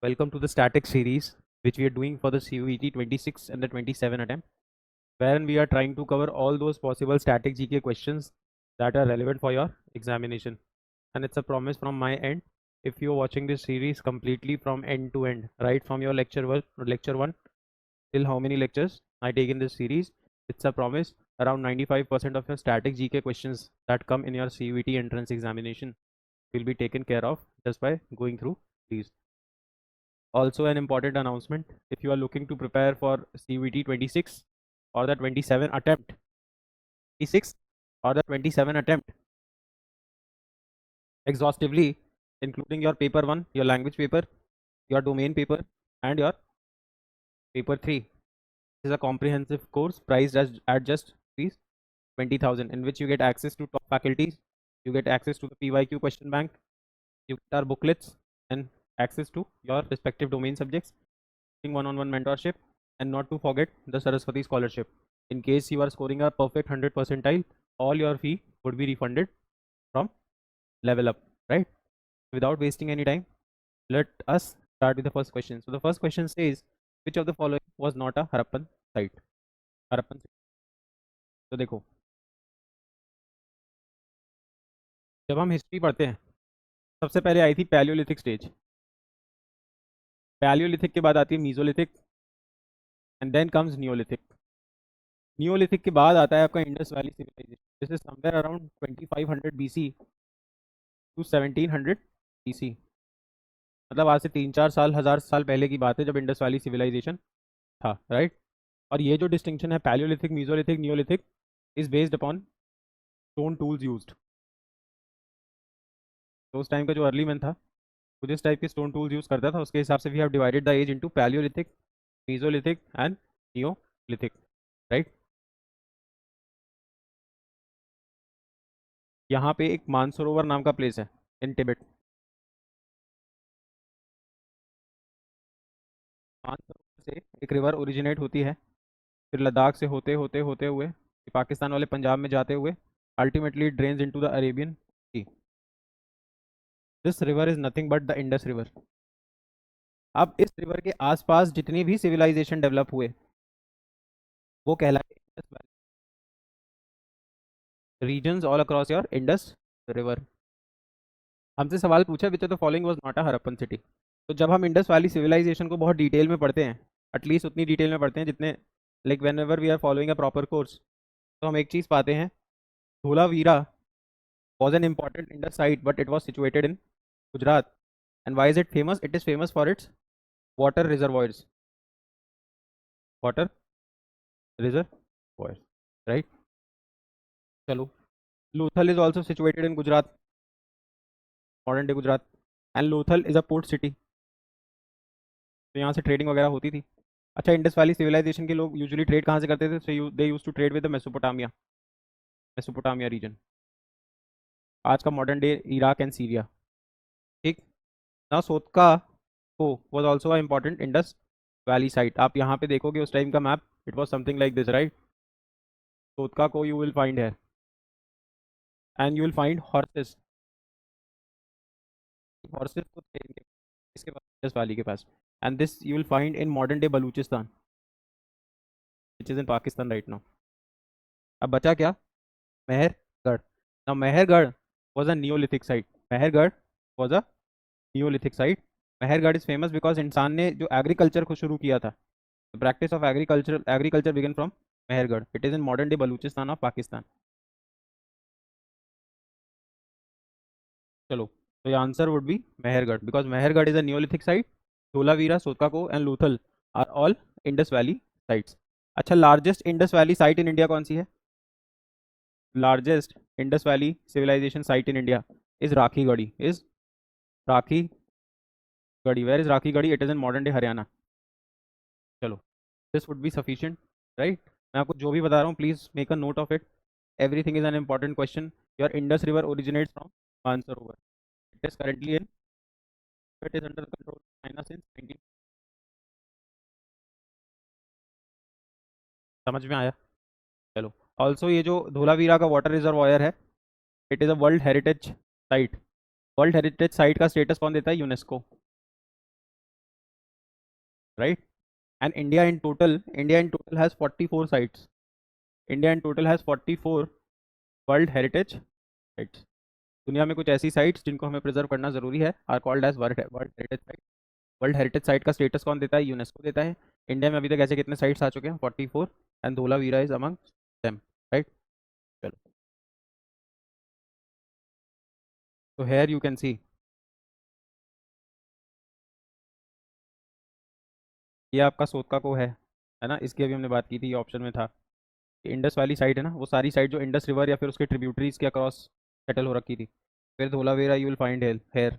Welcome to the static series, which we are doing for the CUET 26 and the 27 attempt, wherein we are trying to cover all those possible static GK questions that are relevant for your examination. And it's a promise from my end. If you're watching this series completely from end to end, right from your lecture one till how many lectures I take in this series, it's a promise around 95% of your static GK questions that come in your CUET entrance examination will be taken care of just by going through these. Also, an important announcement: if you are looking to prepare for CUET 26 or the 27 attempt, 26 or the 27 attempt exhaustively, including your paper 1, your language paper, your domain paper, and your paper 3. This is a comprehensive course priced at just fees 20,000, in which you get access to top faculties, you get access to the PYQ question bank, you get our booklets, and access to your respective domain subjects, one-on-one mentorship, and not to forget the Saraswati scholarship. In case you are scoring a perfect 100 percentile, all your fee would be refunded from Level Up, right? Without wasting any time, let us start with the first question. So the first question says, which of the following was not a Harappan site? Harappan site. तो देखो, जब हम history पढ़ते हैं, सबसे पहले आई थी Palaeolithic stage. Palaeolithic के बाद आती है Mesolithic, and then comes Neolithic. Neolithic के बाद आता है आपका Indus Valley civilisation. This is somewhere around 2500 BC to 1700 BC. मतलब आज से 3-4 साल, 1000 साल पहले की बात है जब इंडस वैली सिविलाइजेशन था, राइट. और ये जो डिस्टिंक्शन है Palaeolithic, mesolithic, Neolithic, is based upon stone tools used. तो उस टाइम का जो अर्ली मैन था वो जिस टाइप के स्टोन टूल्स यूज करता था उसके हिसाब से we have divided the age into Palaeolithic, Mesolithic and Neolithic, right. यहाँ पे एक मानसरोवर नाम का प्लेस है इन तिब्बत. मानसरोवर से एक रिवर ओरिजिनेट होती है, फिर लद्दाख से होते होते होते हुए पाकिस्तान वाले पंजाब में जाते हुए ultimately drains into the Arabian Sea. This river is nothing but the Indus river. अब इस रिवर के आसपास जितनी भी सिविलाइजेशन डेवलप हुए वो कहलाते Indus valley regions all across your Indus river. हमसे सवाल पूछा which of the following was not a Harappan city. तो जब हम इंडस वैली सिविलाइजेशन को बहुत डिटेल में पढ़ते हैं, एटलीस्ट उतनी डिटेल में पढ़ते हैं जितने like whenever we are following a proper course, तो हम एक चीज़ पाते हैं, Dholavira was an important Indus site, but it was situated in Gujarat. And why is it famous? It is famous for its water reservoirs. Water reservoirs, right? Chalo. Lothal is also situated in Gujarat, modern day Gujarat, and Lothal is a port city. तो यहाँ से trading वगैरह होती थी. अच्छा, Indus Valley civilisation के लोग usually trade कहाँ से करते थे? So they use to trade with the Mesopotamia region, आज का modern day Iraq and Syria, ठीक. ना Sotka Koh was also a important Indus Valley site. आप यहाँ पे देखोगे उस टाइम का map, it was something like this, right. Sotka Koh you will find है, and you will find horses. Horses को इसके पास, इंडस वैली के पास, and this you will find in modern day Balochistan, which is in Pakistan right now. अब बचा क्या? Mehrgarh. Now Mehrgarh was a Neolithic site. Mehrgarh was a Neolithic site. Mehrgarh is famous because इंसान ने जो एग्रीकल्चर को शुरू किया था, the practice of agriculture began from Mehrgarh. It is in modern day Balochistan of Pakistan. चलो, तो ये answer would be Mehrgarh because Mehrgarh is a Neolithic site. Dholavira, Sotkakoh and Lothal are all Indus Valley sites. अच्छा, largest Indus Valley site in India कौन सी है? Largest Indus Valley civilisation site in India is Rakhigarhi. Where is Rakhigarhi? It is in modern day Haryana. चलो, this would be sufficient, right. मैं आपको जो भी बता रहा हूँ please make a note of it. Everything is an important question. Your Indus river originates from Mansarovar. It is currently in, it is under control China since 19. समझ में आया? चलो, ऑल्सो ये जो धोलावीरा का वाटर रिजर्वायर है, it is a world heritage site. World heritage site का status कौन देता है? UNESCO. right? And India in total has 44 sites. India in total has 44 world heritage sites. दुनिया में कुछ ऐसी साइट्स जिनको हमें प्रिजर्व करना जरूरी है are called as world heritage site. World heritage site का स्टेटस कौन देता है? यूनेस्को देता है. इंडिया में अभी तक ऐसे कितने साइट्स आ चुके हैं? 44. And Dholavira is among them, right? चलो, तो हेयर यू कैन सी, ये आपका सोतका को है ना? इसकी अभी हमने बात की थी, ये ऑप्शन में था. इंडस वाली साइड है ना, वो सारी साइड जो इंडस रिवर या फिर उसके ट्रिब्यूटरीज के अक्रॉस सेटल हो रखी थी. फिर Dholavira you will find here.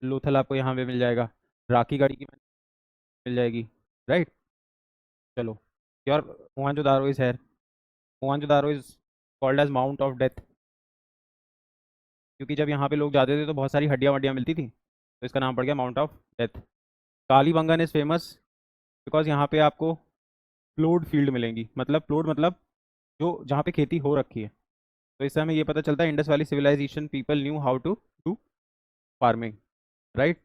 Lothal आपको यहाँ पे मिल जाएगा. राखी गढ़ी की मिल जाएगी, राइट? चलो, your Mohenjodaro is here. Mohenjodaro is called as mount of death, क्योंकि जब यहाँ पे लोग जाते थे तो बहुत सारी हड्डियाँ वड्डियाँ मिलती थी, तो इसका नाम पड़ गया mount of death. Kalibangan is famous because यहाँ पे आपको प्लोड फील्ड मिलेंगी. मतलब प्लोड मतलब जो जहाँ पे खेती हो रखी है. तो इससे हमें ये पता चलता है Indus Valley civilisation people knew how to do farming, right?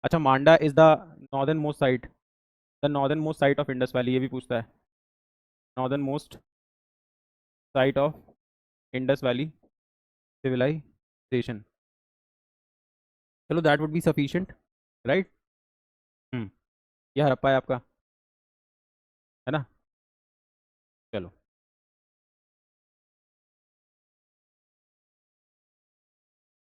अच्छा, Manda is the northern most site, the northern most site of Indus Valley, ये भी पूछता है. Northern most site of Indus Valley civilisation. चलो, that would be sufficient, right? Hmm. ये हड़प्पा है आपका, है ना? चलो,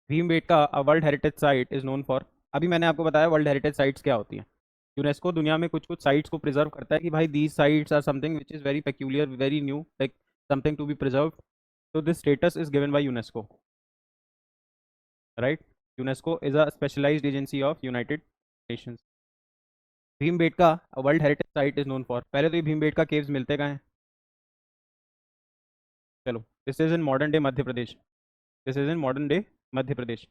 Bhimbetka world heritage site is known for. अभी मैंने आपको बताया वर्ल्ड हेरिटेज साइट्स क्या होती हैं. यूनेस्को दुनिया में कुछ कुछ साइट्स को प्रिजर्व करता है कि भाई these sites are something which is very peculiar, very new, like something to be preserve. तो this status is given by UNESCO, right? UNESCO is a specialised agency of United Nations. Bhimbetka world heritage site is known for. पहले तो ये Bhimbetka caves मिलते कहाँ हैं? चलो, this is in modern day Madhya Pradesh. This is in modern day Madhya Pradesh.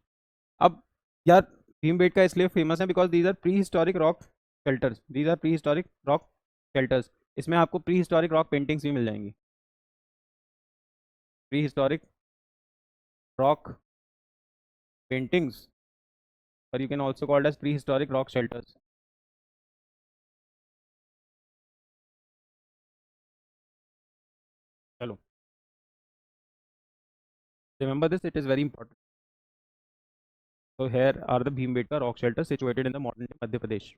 अब यार, भीमबेटका इसलिए फेमस है because these are pre historic rock shelters. These are pre historic rock shelters. इसमें आपको प्री हिस्टोरिक रॉक पेंटिंग्स भी मिल जाएंगी. प्री हिस्टोरिक रॉक पेंटिंग्स, और you can also called as pre historic rock shelters. चलो, remember this, it is very important. So here are the Bhimbetka rock shelters situated in the modern day Madhya Pradesh.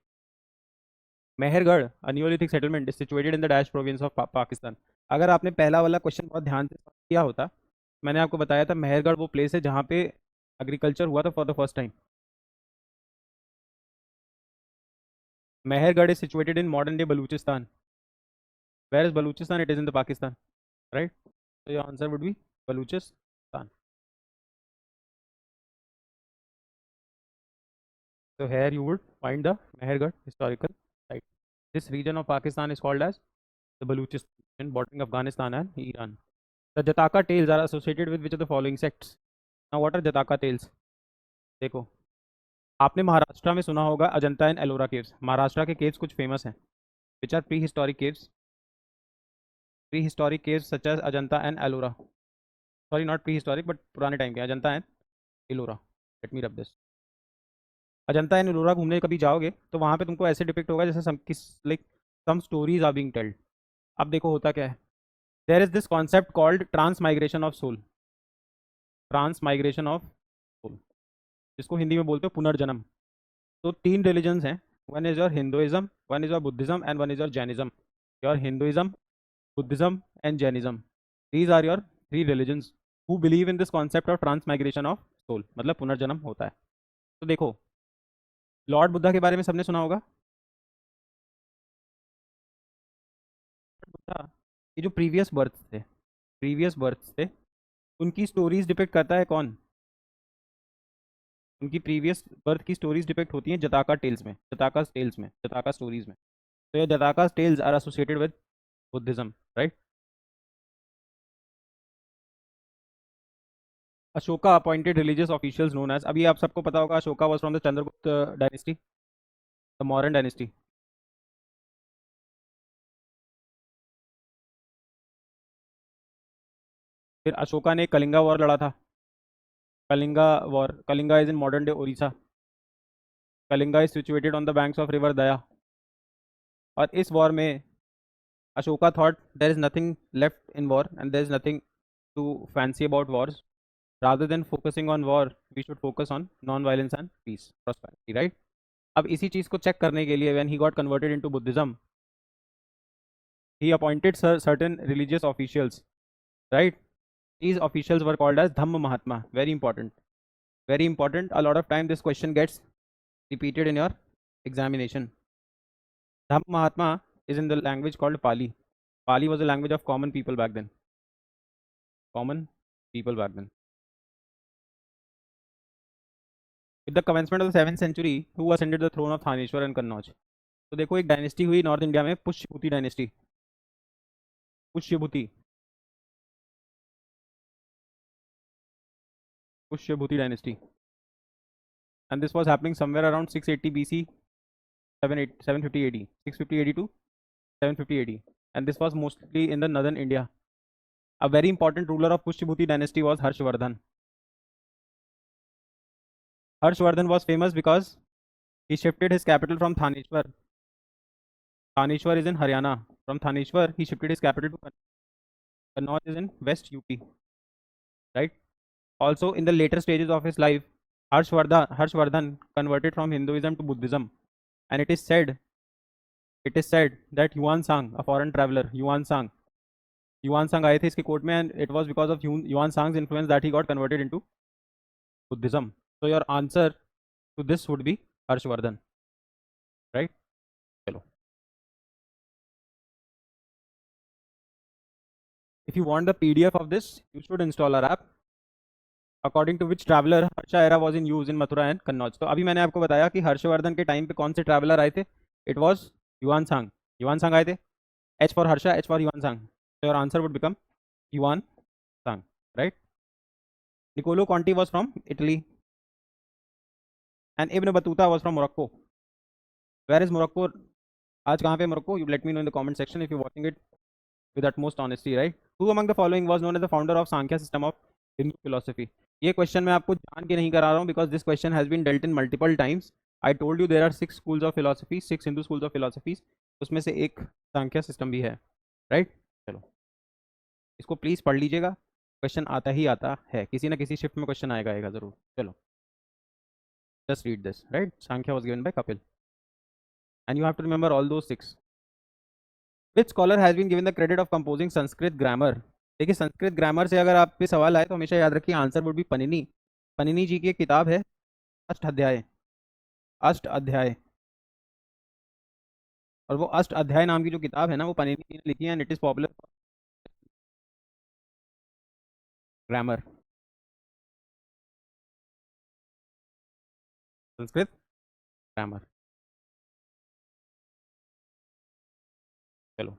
Mehrgarh, a Neolithic settlement, is situated in the Dash province of Pakistan. अगर आपने पहला वाला question बहुत ध्यान से किया होता, मैंने आपको बताया था मेहरगढ़ वो प्लेस है जहाँ पे एग्रीकल्चर हुआ था for the first time. Mehrgarh is situated in modern day Baluchistan. Where is Baluchistan? It is in the Pakistan, right? So your answer would be Baluchistan. So here you would find the Mehergarh historical site. This region of Pakistan is called as the Baluchistan, bordering Afghanistan and Iran. The Jataka tales are associated with which of the following sects? Now what are Jataka tales? देखो, आपने महाराष्ट्र में सुना होगा Ajanta and Ellora caves. Maharashtra के caves कुछ famous हैं which are pre historic caves. Pre historic caves such as Ajanta and Ellora. Sorry, not pre historic but पुराने time के, Ajanta and Ellora. Let me rub this. Ajanta and Ellora घूमने कभी जाओगे तो वहाँ पे तुमको ऐसे डिपिक्ट होगा जैसे सम किस like some stories are being told. अब देखो होता क्या है. There is this concept called trans migration of soul. Trans migration of soul, जिसको हिंदी में बोलते हो पुनर्जन्म. तो तीन रिलीजन्स हैं. One is your Hinduism, one is your Buddhism and one is your Jainism. Your Hinduism, Buddhism and Jainism, these are your three religions who believe in this concept of trans migration of soul, मतलब पुनर्जन्म होता है. तो देखो, Lord Buddha के बारे में सबने सुना होगा. बुद्धा ये जो प्रीवियस बर्थ थे, उनकी स्टोरीज डिपेक्ट करता है कौन? उनकी प्रीवियस बर्थ की स्टोरीज डिपेक्ट होती हैं जताका टेल्स में, जताका टेल्स में, जताका स्टोरीज में. तो ये Jataka tales are associated with Buddhism, right? Ashoka appointed religious officials known as. अभी आप सबको पता होगा Ashoka was from the Chandragupta dynasty, the Mauryan dynasty. फिर अशोका ने कलिंगा वॉर लड़ा था. Kalinga war, Kalinga is in modern day Odisha. Kalinga is situated on the banks of river Daya. और इस वॉर में Ashoka thought there is nothing left in war and there is nothing to fancy about wars, rather than focusing on war we should focus on non violence and peace prosperity, right? अब इसी चीज को check करने के लिए when he got converted into Buddhism he appointed certain religious officials, right? These officials were called as Dhamma Mahatma. Very important, very important. A lot of time this question gets repeated in your examination. Dhamma Mahatma is in the language called Pali. Pali was a language of common people back then. Common people back then. With the commencement of the 7th century, who ascended the throne of Thaneshwar and Kannauj? तो देखो एक dynasty हुई north India में, Pushyabhuti dynasty. Pushyabhuti Pushyabhuti dynasty. And this was happening somewhere around 680 BC, 750 AD, 650 AD to 750 AD. And this was mostly in the northern India. A very important ruler of Pushyabhuti dynasty was Harshvardhan. Harshvardhan was famous because he shifted his capital from Thaneshwar. Thaneshwar is in Haryana. From Thaneshwar, he shifted his capital to Kannauj is in West UP. Right? Also, in the later stages of his life, Harshvardhan converted from Hinduism to Buddhism. And it is said that Yuan Sang, a foreign traveler, Yuan Sang आए थे इसके court में, and it was because of Yuan Sang's influence that he got converted into Buddhism. So your answer to this would be Harshvardhan, right? Chalo. If you want the PDF of this, you should install our app. According to which traveler Harsha era was in use in Mathura and Kannauj. तो अभी मैंने आपको बताया कि हर्षवर्धन के time पे कौन से ट्रैवलर आए थे. It was Yuan Sang. Yuan Sang आए थे. H for Harsha, H for Yuan Sang. So your answer would become Yuan Sang, right? Niccolo Conti was from Italy. And Ibn Battuta was from Morocco. Where is Morocco? आज कहाँ पे Morocco? You let me know in the comment section if you're watching it with utmost honesty, right? Who among the following was known as the founder of Sankhya system of Hindu philosophy? ये question मैं आपको जान के नहीं करा रहा हूँ because this question has been dealt in multiple times. I told you there are 6 schools of philosophy, 6 Hindu schools of philosophies. उसमें से एक सांख्या सिस्टम भी है, right? चलो इसको प्लीज पढ़ लीजिएगा, क्वेश्चन आता ही आता है, किसी ना किसी शिफ्ट में क्वेश्चन आएगा जरूर. चलो just read this, right? Sankhya was given by Kapil and you have to remember all those 6. Which scholar has been given the credit of composing Sanskrit grammar? देखिए संस्कृत ग्रामर से अगर आप पे सवाल आए तो हमेशा याद रखिए answer would be Panini. Panini ji की एक किताब है अष्ट अध्याय, और वो अष्ट अध्याय नाम की जो किताब है ना वो पनिनी जी ने लिखी है and it is popular grammar, Sanskrit grammar. चलो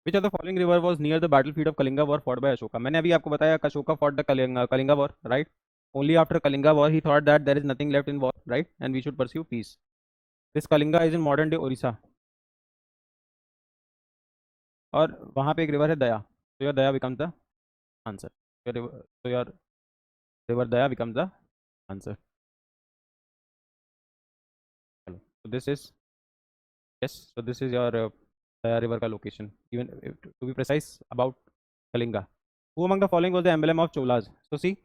Which of the following river was near the battlefield of Kalinga war fought by Ashoka? मैंने अभी आपको बताया Ashoka fought the Kalinga war, right? Only after Kalinga war he thought that there is nothing left in war, right? And we should pursue peace. This Kalinga is in modern day Orissa. और वहाँ पे एक river है दया. So your Daya becomes the answer. So your river Daya becomes the answer. Hello. So this is yes. So this is your Daya river ka location. Even to be precise about Kalinga. Who among the following was the emblem of Cholas? So see,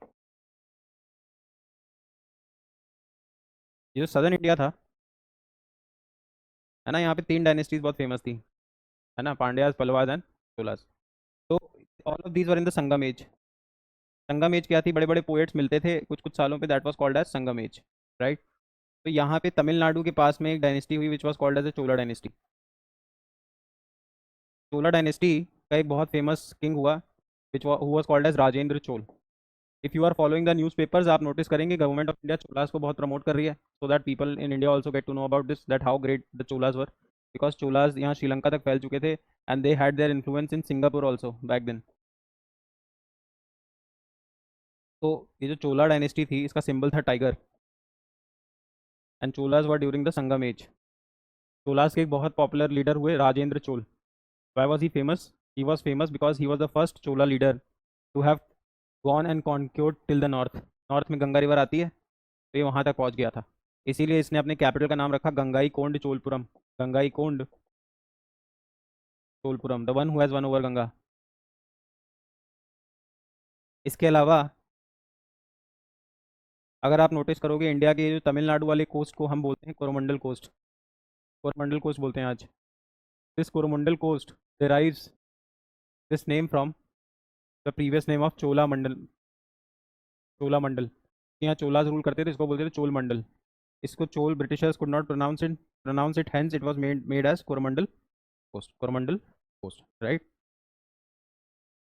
ये जो southern India था है ना, यहाँ पे 3 dynasties बहुत famous थी है ना, पांड्याज, पल्लवाज एंड चोलास. तो all of these were in the Sangam age. Sangam age क्या थी, बड़े बड़े पोएट्स मिलते थे कुछ कुछ सालों पे, that was called as Sangam age, right? तो यहाँ पे तमिलनाडु के पास में एक डायनेस्टी हुई which was called as a Chola dynasty. Chola dynasty का एक बहुत फेमस किंग हुआ which was called as Rajendra Chola. If you are following the newspapers आप नोटिस करेंगे गवर्नमेंट ऑफ इंडिया चोलास को बहुत प्रमोट कर रही है, so that people in India also get to know about this, that how great the Cholas were, because Cholas यहाँ श्रीलंका तक फैल चुके थे and they had their influence in Singapore also back then. तो ये जो चोला डायनेस्टी थी इसका सिंबल था tiger and Cholas were during the Sangam age. Cholas के एक बहुत पॉपुलर लीडर हुए Rajendra Chola. Why was he famous? He was famous because he was the first Chola leader to have gone and conquered till the north. North में Ganga river आती है तो ये वहाँ तक पहुँच गया था, इसीलिए इसने अपने कैपिटल का नाम रखा गंगाई कोंड Cholapuram. Gangaikonda Cholpuram, the one who has won over Ganga. इसके अलावा अगर आप नोटिस करोगे इंडिया के जो तमिलनाडु वाले कोस्ट को हम बोलते हैं कोरोमंडल कोस्ट, कोरोमंडल कोस्ट बोलते हैं आज. This Coromandel coast derives this name from the previous name of Cholamandal. Cholamandal, यहाँ चोलाज रूल करते थे, इसको बोलते थे चोल मंडल. इसको Chol Britishers could not pronounce it, hence it was made as Coromandel coast, Coromandel coast, right.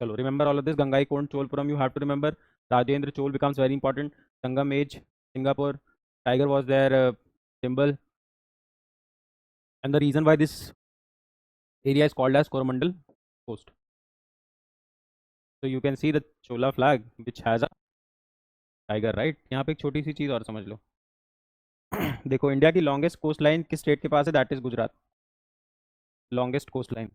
चलो, remember all of this. Gangaikonda Cholpuram you have to remember. Rajendra Chol becomes very important. Sangam Age, Singapore, tiger was their symbol, and the reason why this area is called as Coromandel Coast. So you can see the Chola flag which has a tiger, right. यहाँ पे एक छोटी सी चीज़ और समझ लो. देखो, India की longest coast line किस state के पास है? That is Gujarat. Longest coast line.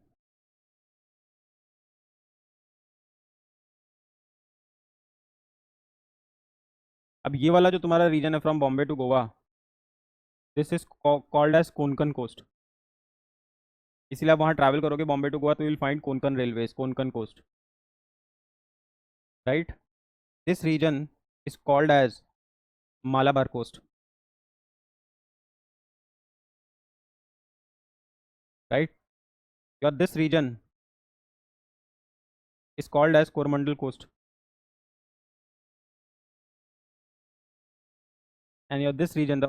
अब ये वाला जो तुम्हारा रीजन है from Bombay to Goa, this is called as Konkan coast. इसीलिए आप वहाँ ट्रैवल करोगे बॉम्बे टू गोवा तो you will find Konkan railways, Konkan coast, right. This region is called as Malabar coast, right. Your this region is called as Coromandel Coast, and your this region, the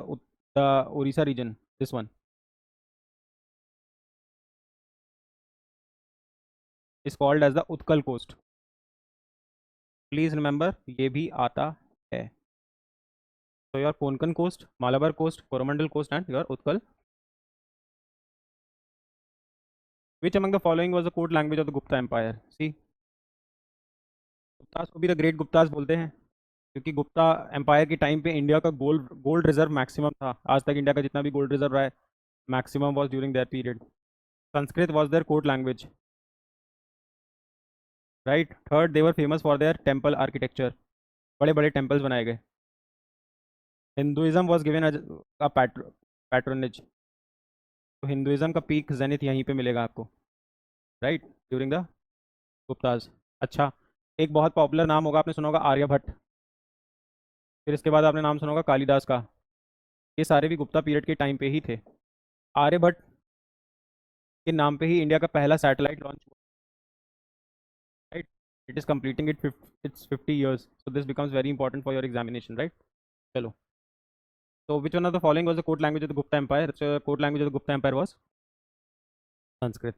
Orissa region, this one is called as the Utkal Coast. Please remember, ये भी आता है. So your Konkan Coast, Malabar Coast, Coromandel Coast, and your Utkal. Which among the following was the court language of the Gupta Empire? See, Guptas को भी the great Guptas बोलते हैं क्योंकि Gupta empire के टाइम पे इंडिया का गोल्ड रिजर्व मैक्सिमम था. आज तक इंडिया का जितना भी गोल्ड रिजर्व रहा है, maximum was during that period. Sanskrit was their court language, right. Third, they were famous for their temple architecture, बड़े बड़े टेम्पल्स बनाए गए. Hinduism was given as a patronage, तो हिंदुइज्म का पीक जेनिथ यहीं पे मिलेगा आपको, राइट, ड्यूरिंग द गुप्ताज. अच्छा, एक बहुत पॉपुलर नाम होगा, आपने सुना होगा आर्यभट्ट. फिर इसके बाद आपने नाम सुना होगा कालिदास का. ये सारे भी गुप्ता पीरियड के टाइम पे ही थे. आर्यभट्ट के नाम पे ही इंडिया का पहला सैटेलाइट लॉन्च हुआ, right. It is completing it's 50 years, so this becomes very important for your examination, right. चलो, so which one of the following was the court language of the Gupta Empire? So court language of the Gupta Empire was Sanskrit.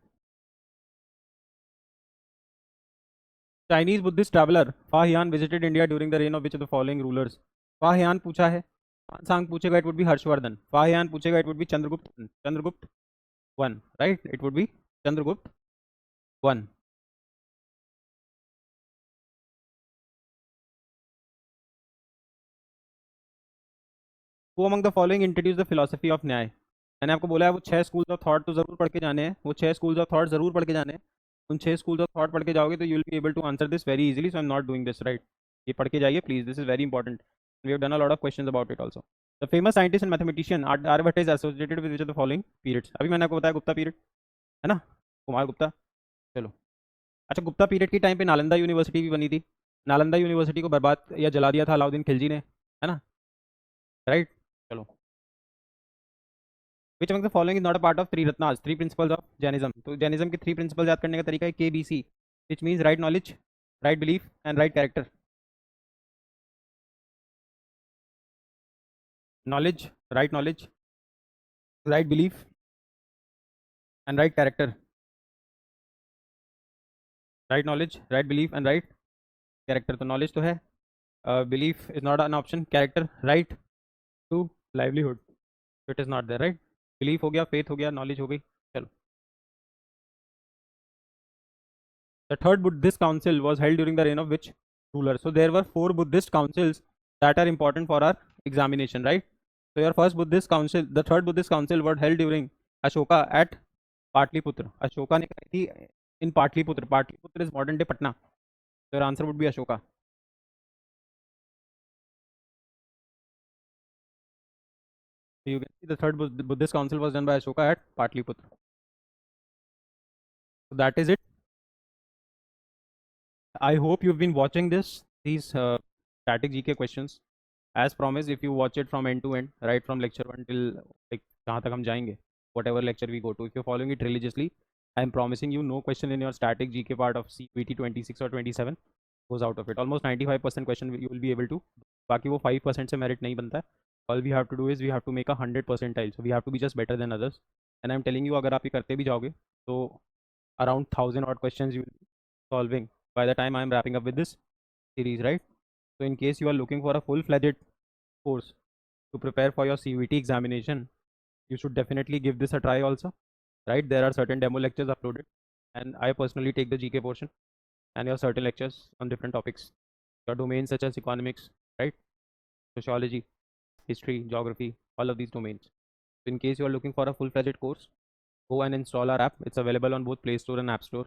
Chinese Buddhist traveler Fa Hian visited India during the reign of which of the following rulers? Fa Hian पूछा है, सांग पूछेगा it would be Harshvardhan. Fa Hian पूछेगा it would be Chandragupta 1, right. It would be Chandragupta 1. Who among the following introduced the philosophy of न्याय? मैंने आपको बोला है वो 6 स्कूल्स ऑफ थॉट तो जरूर पढ़ के जाने हैं, वो 6 स्कूल्स ऑफ थॉट जरूर पढ़ के जाने हैं. उन 6 स्कूल्स ऑफ थॉट पढ़ के जाओगे तो you will be able to answer this very easily. So I am not doing this, right. ये पढ़ के जाइए please, this is very important. We have done a lot of questions about it also. The famous scientist and mathematician Aryabhata is associated with which of the following periods? अभी मैंने आपको बताया Gupta period, है ना, कुमार गुप्ता. चलो, अच्छा, गुप्ता पीरियड के टाइम पे नालंदा यूनिवर्सिटी भी बनी थी. नालंदा यूनिवर्सिटी को बर्बाद या जला दिया था अलाउद्दीन खिलजी ने, है ना, राइट. चलो, which among the following is not a part of three ratnas, three principles of Jainism? तो जैनिज्म के 3 प्रिंसिपल याद करने का तरीका है KBC, which means right knowledge, right belief and right character. Knowledge, right belief and right character. Right knowledge, right belief and right character. तो knowledge तो है, belief is not an option, character right to livelihood, so it is not there, right. Belief हो गया, faith हो गया, knowledge हो गई. चलो, the third Buddhist council was held during the reign of which ruler? So there were 4 Buddhist councils that are important for our examination, right. So your first Buddhist council, the third Buddhist council was held during Ashoka at Patliputra. Ashoka ने करी थी in Patliputra. Patliputra is modern day Patna. So your answer would be Ashoka. So you can see the third Buddhist council was done by Ashoka at Patliputra. So that is it. I hope you've been watching these static GK questions. As promised, if you watch it from end to end, right from lecture 1 till like जहाँ तक हम जाएंगे, whatever lecture we go to, if you're following it religiously, I'm promising you no question in your static GK part of CVT 26 or 27 goes out of it. Almost 95% question you will be able to. बाकी वो 5% से merit नहीं बनता है. All we have to do is we have to make a 100 percentile. So we have to be just better than others. And I'm telling you, अगर आप ये करते भी जाओगे, तो around 1000 odd questions you will be solving by the time I'm wrapping up with this series, right? So in case you are looking for a full-fledged course to prepare for your CVT examination, you should definitely give this a try also, right? There are certain demo lectures uploaded, and I personally take the GK portion and your certain lectures on different topics, your domains such as economics, right? Sociology, history, geography, all of these domains. So in case you are looking for a full-fledged course, go and install our app. It's available on both Play Store and App Store.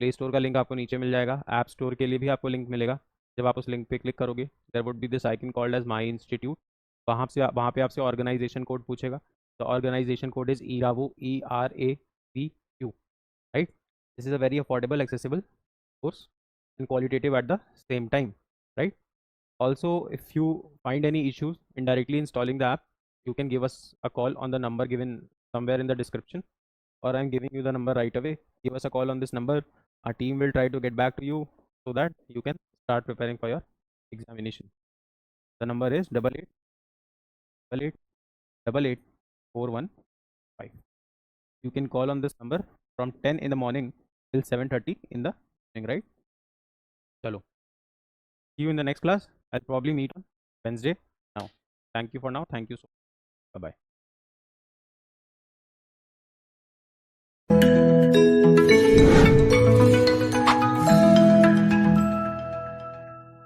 Play store का link आपको नीचे मिल जाएगा, app store के लिए भी आपको link मिलेगा. जब आप उस लिंक पे क्लिक करोगे, there would be this icon called as my institute. वहाँ पे आपसे ऑर्गेनाइजेशन कोड पूछेगा. The organisation code is ERAVU, ERAVU, right. This is a very affordable accessible course and qualitative at the same time, right? Also, if you find any issues in directly installing the app, you can give us a call on the number given somewhere in the description, or I'm giving you the number right away. Give us a call on this number. Our team will try to get back to you so that you can start preparing for your examination. The number is 88888841. You can call on this number from 10 in the morning till 7:30 in the evening, right? Chalo. See you in the next class. I'll probably meet on Wednesday now. Thank you for now. Thank you so much. Bye bye.